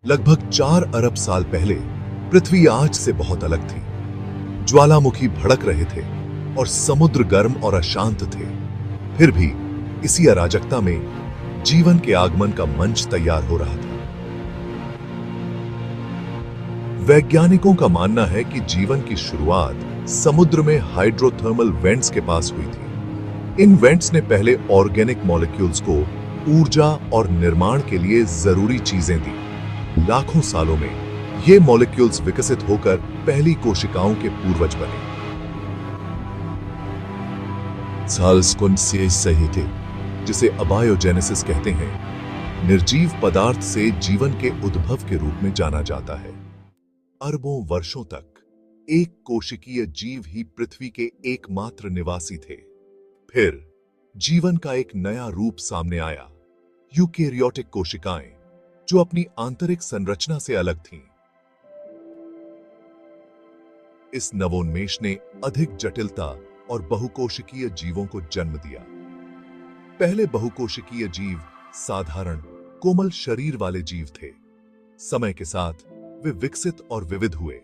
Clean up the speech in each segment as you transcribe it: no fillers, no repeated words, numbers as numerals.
लगभग 4 अरब साल पहले पृथ्वी आज से बहुत अलग थी। ज्वालामुखी भड़क रहे थे और समुद्र गर्म और अशांत थे। फिर भी इसी अराजकता में जीवन के आगमन का मंच तैयार हो रहा था। वैज्ञानिकों का मानना है कि जीवन की शुरुआत समुद्र में हाइड्रोथर्मल वेंट्स के पास हुई थी। इन वेंट्स ने पहले ऑर्गेनिक मॉलिक्यूल्स को ऊर्जा और निर्माण के लिए जरूरी चीजें दी। लाखों सालों में ये मॉलिक्यूल्स विकसित होकर पहली कोशिकाओं के पूर्वज बने। सही थे, जिसे अबायोजेनेसिस कहते हैं, निर्जीव पदार्थ से जीवन के उद्भव के रूप में जाना जाता है। अरबों वर्षों तक एक कोशिकीय जीव ही पृथ्वी के एकमात्र निवासी थे। फिर जीवन का एक नया रूप सामने आया, यूकेरियोटिक कोशिकाएं, जो अपनी आंतरिक संरचना से अलग थीं। इस नवोन्मेष ने अधिक जटिलता और बहुकोशिकीय जीवों को जन्म दिया। पहले बहुकोशिकीय जीव साधारण कोमल शरीर वाले जीव थे। समय के साथ वे विकसित और विविध हुए,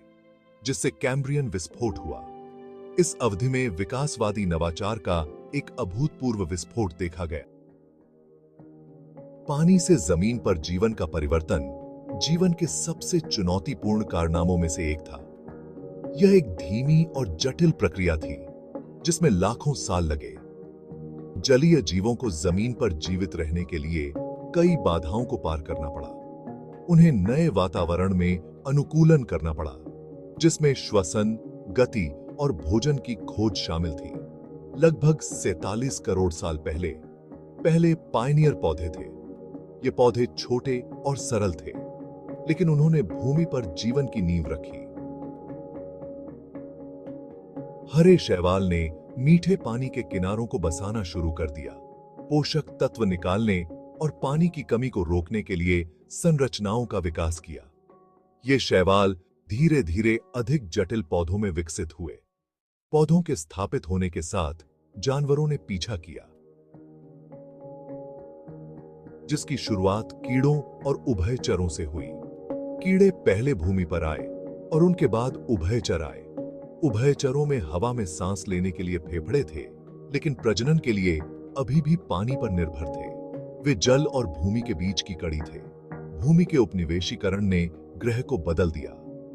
जिससे कैम्ब्रियन विस्फोट हुआ। इस अवधि में विकासवादी नवाचार का एक अभूतपूर्व विस्फोट देखा गया। पानी से जमीन पर जीवन का परिवर्तन जीवन के सबसे चुनौतीपूर्ण कारनामों में से एक था। यह एक धीमी और जटिल प्रक्रिया थी, जिसमें लाखों साल लगे। जलीय जीवों को जमीन पर जीवित रहने के लिए कई बाधाओं को पार करना पड़ा। उन्हें नए वातावरण में अनुकूलन करना पड़ा, जिसमें श्वसन, गति और भोजन की खोज शामिल थी। लगभग 47 करोड़ साल पहले पायनियर पौधे थे। ये पौधे छोटे और सरल थे, लेकिन उन्होंने भूमि पर जीवन की नींव रखी। हरे शैवाल ने मीठे पानी के किनारों को बसाना शुरू कर दिया, पोषक तत्व निकालने और पानी की कमी को रोकने के लिए संरचनाओं का विकास किया। ये शैवाल धीरे धीरे अधिक जटिल पौधों में विकसित हुए। पौधों के स्थापित होने के साथ जानवरों ने पीछा किया, जिसकी शुरुआत कीड़ों और उभयचरों से हुई। कीड़े पहले भूमि पर आए और उनके बाद उभयचर आए। उभयचरों में हवा में सांस लेने के लिए फेफड़े थे, लेकिन प्रजनन के लिए अभी भी पानी पर निर्भर थे। वे जल और भूमि के बीच की कड़ी थे। भूमि के उपनिवेशीकरण ने ग्रह को बदल दिया,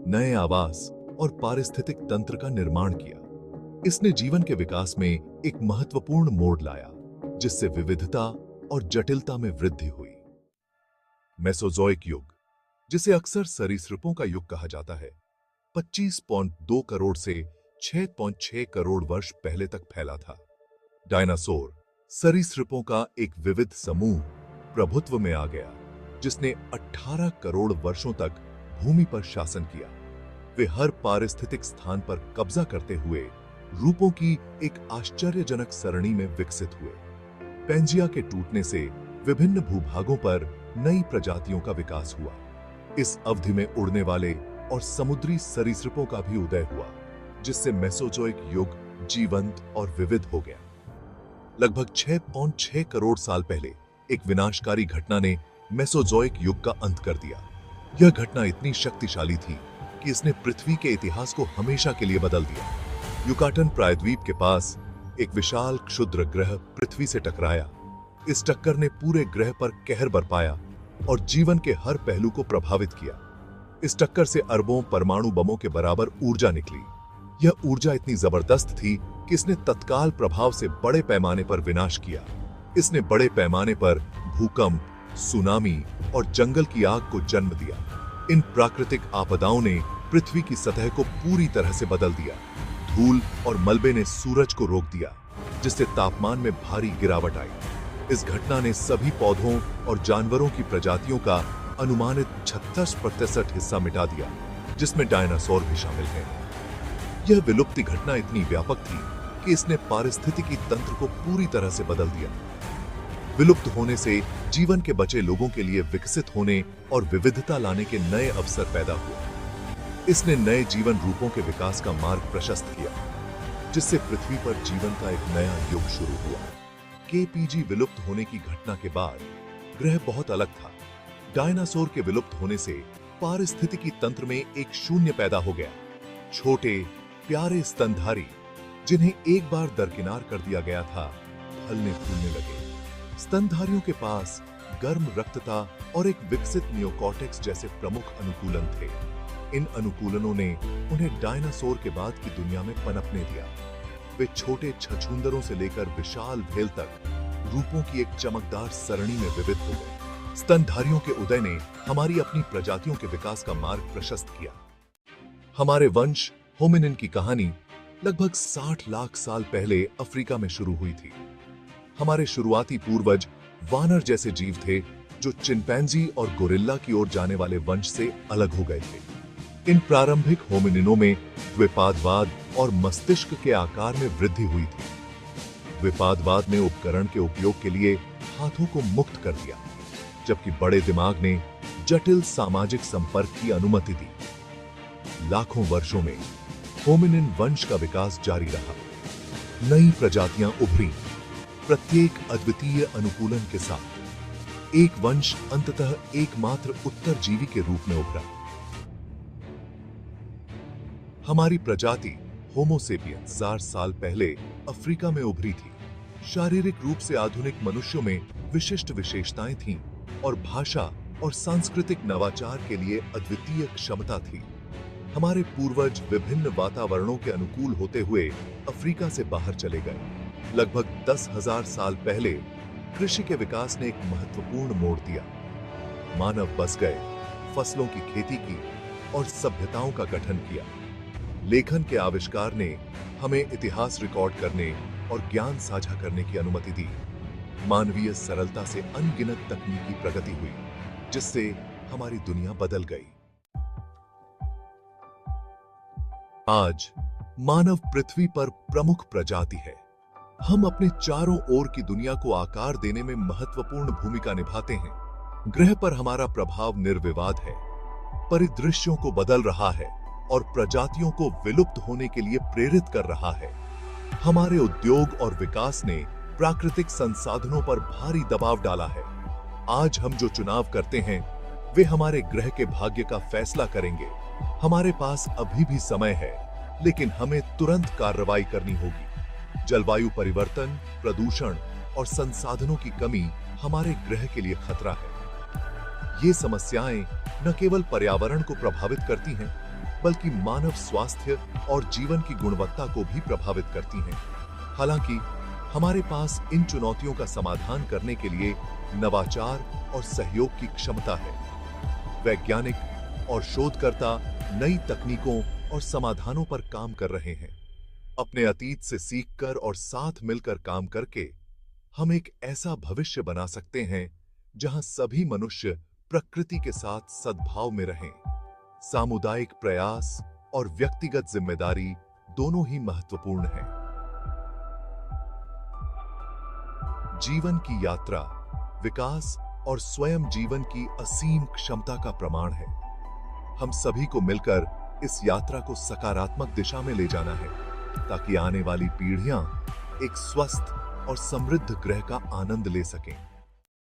नए आवास और पारिस्थितिक तंत्र का निर्माण किया। इसने जीवन के विकास में एक महत्वपूर्ण मोड़ लाया, जिससे विविधता और जटिलता में वृद्धि हुई। मेसोजोइक युग, जिसे अक्सर सरीसृपों का युग कहा जाता है, 25.2 करोड़ से 6.6 करोड़ वर्ष पहले तक फैला था। डायनासोर सरीसृपों का एक विविध समूह प्रभुत्व में आ गया, जिसने 18 करोड़ वर्षों तक भूमि पर शासन किया। वे हर पारिस्थितिक स्थान पर कब्जा करते हुए रूपों की एक आश्चर्यजनक सरणी में विकसित हुए। पेंजिया के टूटने से विभिन्न भूभागों पर नई प्रजातियों का विकास हुआ। इस अवधि में उड़ने वाले और समुद्री सरीसृपों का भी उदय हुआ, जिससे मेसोजोइक युग जीवंत और विविध हो गया। लगभग 6.6 करोड़ साल पहले एक विनाशकारी घटना ने मेसोजोइक युग का अंत कर दिया। यह घटना इतनी शक्तिशाली थी कि इसने पृथ्वी के इतिहास को हमेशा के लिए बदल दिया। युकाटन प्रायद्वीप के पास एक विशाल क्षुद्र ग्रह पृथ्वी से टकराया। इस टक्कर ने पूरे ग्रह पर कहर बरपाया और जीवन के हर पहलू को प्रभावित किया। इस टक्कर से अरबों परमाणु बमों के बराबर ऊर्जा निकली। यह ऊर्जा इतनी जबरदस्त थी कि इसने तत्काल प्रभाव से बड़े पैमाने पर विनाश किया। इसने बड़े पैमाने पर भूकंप, सुनामी और जंगल की आग को जन्म दिया। इन प्राकृतिक आपदाओं ने पृथ्वी की सतह को पूरी तरह से बदल दिया। धूल और मलबे ने सूरज को रोक दिया, जिससे तापमान में भारी गिरावट आई। इस घटना ने सभी पौधों और जानवरों की प्रजातियों का अनुमानित 36% हिस्सा मिटा दिया, जिसमें डायनासोर भी शामिल हैं। यह विलुप्ति घटना इतनी व्यापक थी कि इसने पारिस्थितिकी तंत्र को पूरी तरह से बदल दिया। विलुप्त होने से जीवन के बचे लोगों के लिए विकसित होने और विविधता लाने के नए अवसर पैदा हुए। इसने नए जीवन रूपों के विकास का मार्ग प्रशस्त किया, जिससे पृथ्वी पर जीवन का एक नया युग शुरू हुआ। केपीजी विलुप्त होने की घटना के बाद ग्रह बहुत अलग था। डायनासोर के विलुप्त होने से पारिस्थितिकी तंत्र में एक शून्य पैदा हो गया। छोटे प्यारे स्तनधारी जिन्हें एक बार दरकिनार कर दिया गया था, फलने फूलने लगे। स्तनधारियों के पास गर्म रक्तता और एक विकसित नियोकॉर्टेक्स जैसे प्रमुख अनुकूलन थे। इन अनुकूलनों ने उन्हें डायनासोर के बाद की दुनिया में पनपने दिया। वे छोटे छछूंदरों से लेकर विशाल भेल तक रूपों की एक चमकदार सरणी में विविध हो गए। स्तनधारियों के उदय ने हमारी अपनी प्रजातियों के विकास का मार्ग प्रशस्त किया। हमारे वंश होमिनिन की कहानी लगभग 60 लाख साल पहले अफ्रीका में शुरू हुई थी। हमारे शुरुआती पूर्वज वानर जैसे जीव थे जो चिंपैंजी और गोरिल्ला की ओर जाने वाले वंश से अलग हो गए थे। इन प्रारंभिक होमिनिनों में द्विपादवाद और मस्तिष्क के आकार में वृद्धि हुई थी। द्विपादवाद ने उपकरण के उपयोग के लिए हाथों को मुक्त कर दिया, जबकि बड़े दिमाग ने जटिल सामाजिक संपर्क की अनुमति दी। लाखों वर्षों में होमिनिन वंश का विकास जारी रहा। नई प्रजातियां उभरी, प्रत्येक अद्वितीय अनुकूलन के साथ एक वंश अंततः एकमात्र उत्तरजीवी के रूप में उभरा। हमारी प्रजाति होमो सेपियंस 1000 साल पहले अफ्रीका में उभरी थी। शारीरिक रूप से आधुनिक मनुष्यों में विशिष्ट विशेषताएं थीं और भाषा और सांस्कृतिक नवाचार के लिए अद्वितीय क्षमता थी। हमारे पूर्वज विभिन्न वातावरणों के अनुकूल होते हुए अफ्रीका से बाहर चले गए। लगभग 10,000 साल पहले कृषि के विकास ने एक महत्वपूर्ण मोड़ दिया। मानव बस गए, फसलों की खेती की और सभ्यताओं का गठन किया। लेखन के आविष्कार ने हमें इतिहास रिकॉर्ड करने और ज्ञान साझा करने की अनुमति दी। मानवीय सरलता से अनगिनत तकनीकी प्रगति हुई, जिससे हमारी दुनिया बदल गई। आज मानव पृथ्वी पर प्रमुख प्रजाति है। हम अपने चारों ओर की दुनिया को आकार देने में महत्वपूर्ण भूमिका निभाते हैं। ग्रह पर हमारा प्रभाव निर्विवाद है, परिदृश्यों को बदल रहा है और प्रजातियों को विलुप्त होने के लिए प्रेरित कर रहा है। हमारे उद्योग और विकास ने प्राकृतिक संसाधनों पर भारी दबाव डाला है। आज हम जो चुनाव करते हैं, वे हमारे ग्रह के भाग्य का फैसला करेंगे। हमारे पास अभी भी समय है, लेकिन हमें तुरंत कार्रवाई करनी होगी। जलवायु परिवर्तन, प्रदूषण और संसाधनों की कमी हमारे ग्रह के लिए खतरा है। ये समस्याएं न केवल पर्यावरण को प्रभावित करती हैं, बल्कि मानव स्वास्थ्य और जीवन की गुणवत्ता को भी प्रभावित करती हैं। हालांकि हमारे पास इन चुनौतियों का समाधान करने के लिए नवाचार और सहयोग की क्षमता है। वैज्ञानिक और शोधकर्ता नई तकनीकों और समाधानों पर काम कर रहे हैं। अपने अतीत से सीखकर और साथ मिलकर काम करके हम एक ऐसा भविष्य बना सकते हैं जहां सभी मनुष्य प्रकृति के साथ सद्भाव में रहें। सामुदायिक प्रयास और व्यक्तिगत जिम्मेदारी दोनों ही महत्वपूर्ण हैं। जीवन की यात्रा, विकास और स्वयं जीवन की असीम क्षमता का प्रमाण है। हम सभी को मिलकर इस यात्रा को सकारात्मक दिशा में ले जाना है, ताकि आने वाली पीढ़ियां एक स्वस्थ और समृद्ध ग्रह का आनंद ले सकें।